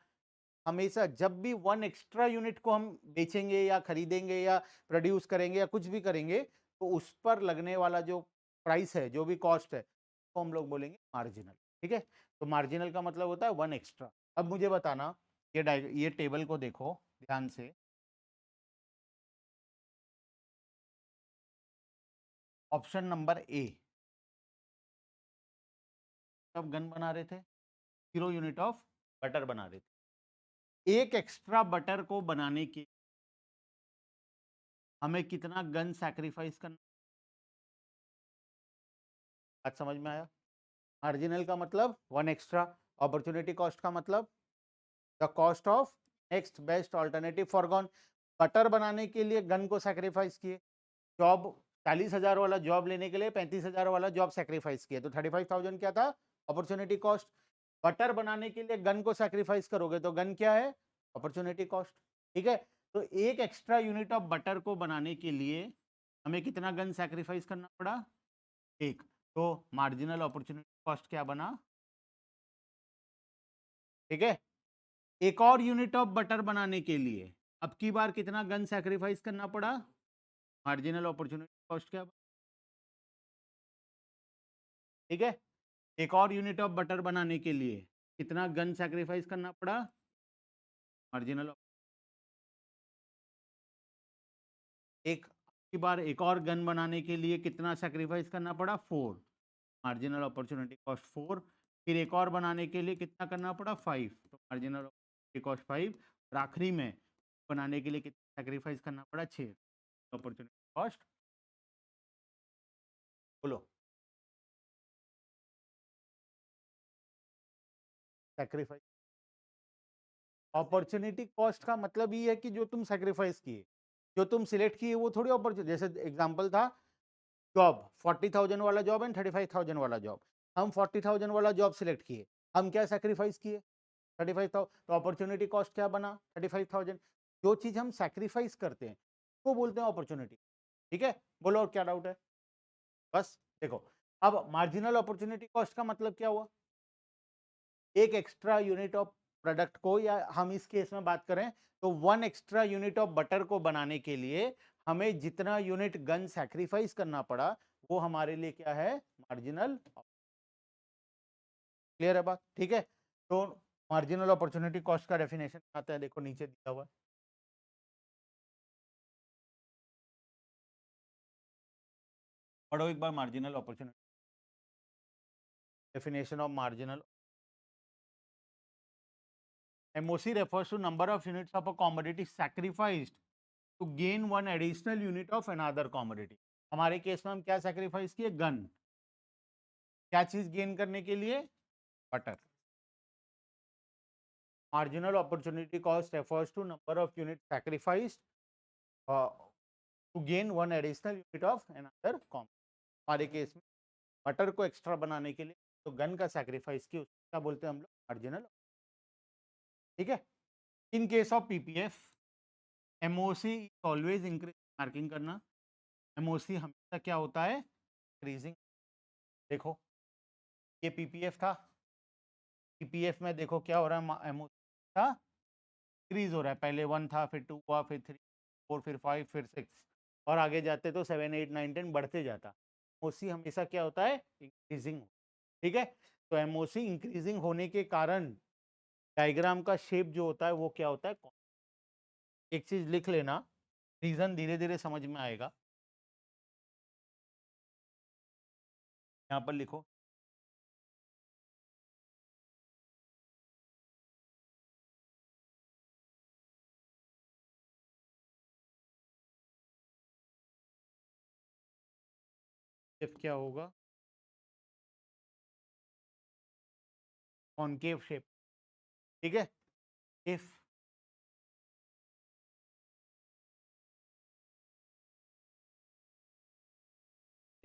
हमेशा जब भी वन एक्स्ट्रा यूनिट को हम बेचेंगे या खरीदेंगे या प्रोड्यूस करेंगे या कुछ भी करेंगे तो उस पर लगने वाला जो प्राइस है, जो भी कॉस्ट है, तो हम लोग बोलेंगे मार्जिनल। ठीक है, तो मार्जिनल का मतलब होता है 1 एक्स्ट्रा। अब मुझे बताना, ये टेबल को देखो ध्यान से, ऑप्शन नंबर ए, तब गन बना रहे थे, 0 यूनिट ऑफ बटर बना रहे थे। एक एक्स्ट्रा बटर को बनाने के हमें कितना गन सैक्रिफाइस करना, आज समझ में आया? मार्जिनल का मतलब 1 एक्स्ट्रा, अपॉर्चुनिटी कॉस्ट का मतलब the cost of next best alternative foregone. Butter बनाने के लिए गन को सैक्रिफाइस किए, जॉब 40,000 वाला जॉब लेने के लिए 35,000 वाला जॉब सैक्रिफाइस किए, तो 35,000 क्या था? Opportunity cost. बटर बनाने के लिए गन को सैक्रिफाइस करोगे तो गन क्या है? Opportunity cost. ठीक है, तो एक एक्स्ट्रा यूनिट ऑफ बटर को बनाने के लिए हमें कितना गन सैक्रिफाइस करना पड़ा? एक। तो मार्जिनल अपॉर्चुनिटी कॉस्ट क्या बना? ठीक है, एक और यूनिट ऑफ बटर बनाने के लिए अब की बार कितना गन सैक्रिफाइस करना पड़ा? मार्जिनल अपॉर्चुनिटी कॉस्ट क्या? ठीक है, एक और यूनिट ऑफ बटर बनाने के लिए कितना गन सैक्रिफाइस करना पड़ा? मार्जिनल। एक की बार एक और गन बनाने के लिए कितना सैक्रिफाइस करना पड़ा? 4। Marginal opportunity cost 4। फिर एक और बनाने के लिए कितना करना पड़ा? 5। तो मार्जिनल अपॉर्चुनिटी कॉस्ट 5। और आखिरी में बनाने के लिए कितना सैक्रिफाइस करना पड़ा? 6। अपॉर्चुनिटी कॉस्ट, बोलो, सैक्रिफाइस। अपॉर्चुनिटी कॉस्ट का मतलब ये है कि जो तुम सैक्रिफाइस किए, जो तुम सिलेक्ट किए, वो थोड़ी अपॉर्चुनिटी। जैसे एग्जांपल था, जॉब 40,000 वाला जॉब एंड 35,000 वाला जॉब, हम 40,000 वाला जॉब सिलेक्ट किए, हम क्या सैक्रिफाइस किए? 35,000। तो अपॉर्चुनिटी कॉस्ट क्या बना? 35,000। जो चीज हम सैक्रिफाइस करते हैं वो बोलते हैं अपॉर्चुनिटी। ठीक है, बोलो और क्या डाउट है? बस देखो, अब मार्जिनल अपॉर्चुनिटी कॉस्ट का मतलब क्या हुआ? एक एक्स्ट्रा यूनिट ऑफ प्रोडक्ट को, या हम इस केस में बात करें तो 1 एक्स्ट्रा यूनिट ऑफ बटर को बनाने के लिए हमें जितना यूनिट गन सैक्रिफाइस करना पड़ा, वो हमारे लिए क्या है? मार्जिनल। क्लियर है बात? ठीक है, तो मार्जिनल अपॉर्चुनिटी कॉस्ट का डेफिनेशन आता है, देखो नीचे दिया हुआ है। पढ़ो एक बार marginal opportunity, definition of marginal. MOC refers to number of units of a commodity sacrificed to gain one additional unit of another commodity. हमारे केस में हम क्या सैक्रिफाइस किए? गन। क्या चीज गेन करने के लिए? Butter. Marginal opportunity cost refers to number of units sacrificed to gain one additional unit of another commodity. हमारे केस में बटर को एक्स्ट्रा बनाने के लिए तो गन का सैक्रिफाइस किया, उसको क्या बोलते हैं हम लोग? मार्जिनल। ठीक है, in case of PPF, MOC always increase, marking करना, एमओसी हमेशा क्या होता है? इंक्रीजिंग। देखो, ये पीपीएफ था, पीपीएफ में देखो क्या हो रहा है? एमओसी था, इंक्रीज हो रहा है, पहले 1 था, फिर 2 हुआ, फिर 3, 4, फिर 5, फिर 6, और आगे जाते तो 7, 8, 9, 10 बढ़ते जाता। एमओसी हमेशा क्या होता है? इंक्रीजिंग। ठीक है, तो एमओसी इंक्रीजिंग होने के कारण डायग्राम का शेप जो होता है वो क्या होता है? एक चीज लिख लेना, रीजन धीरे धीरे समझ में आएगा। यहाँ पर लिखो, शेप क्या होगा? Concave shape. ठीक है, इफ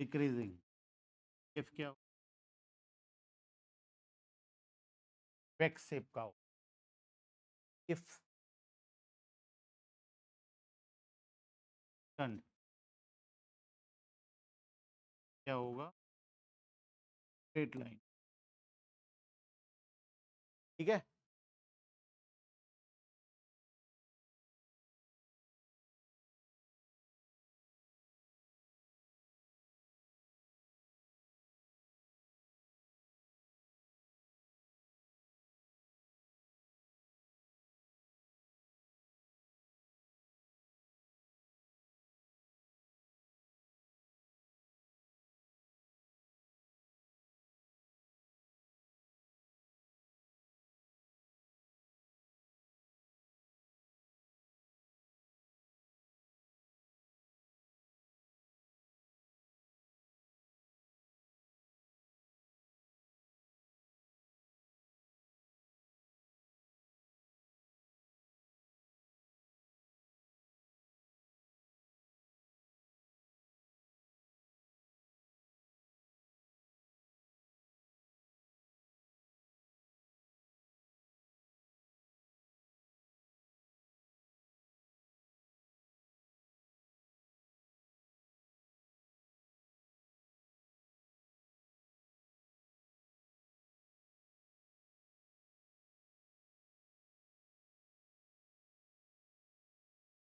डिक्रीजिंग, इफ क्या? वेक्स शेप का हो। इफ टर्न क्या होगा? Straight line. ठीक है,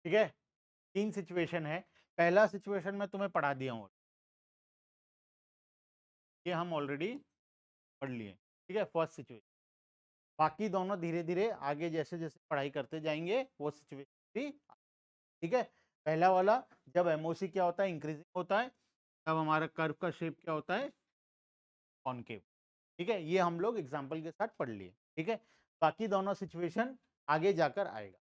ठीक है, 3 सिचुएशन है। पहला सिचुएशन मैं तुम्हें पढ़ा दिया हूँ, ये हम ऑलरेडी पढ़ लिए, ठीक है, फर्स्ट सिचुएशन। बाकी दोनों धीरे धीरे आगे जैसे जैसे पढ़ाई करते जाएंगे वो सिचुएशन भी, ठीक है। पहला वाला, जब एमओसी क्या होता है, इंक्रीजिंग होता है, तब हमारा कर्व का शेप क्या होता है, कॉनकेव, ठीक है। ये हम लोग एग्जाम्पल के साथ पढ़ लिए, ठीक है। बाकी दोनों सिचुएशन आगे जाकर आएगा।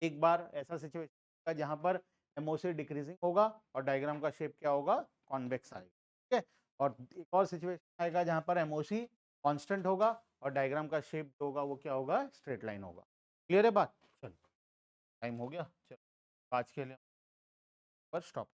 एक बार ऐसा सिचुएशन का जहां पर एमओसी डिक्रीजिंग होगा और डायग्राम का शेप क्या होगा, कॉन्वेक्स आएगा, ठीक है। और एक और सिचुएशन आएगा जहां पर एमओसी कांस्टेंट होगा और डायग्राम का शेप जो होगा वो क्या होगा, स्ट्रेट लाइन होगा। क्लियर है बात? चलो, टाइम हो गया, चलो आज के लिए पर स्टॉप।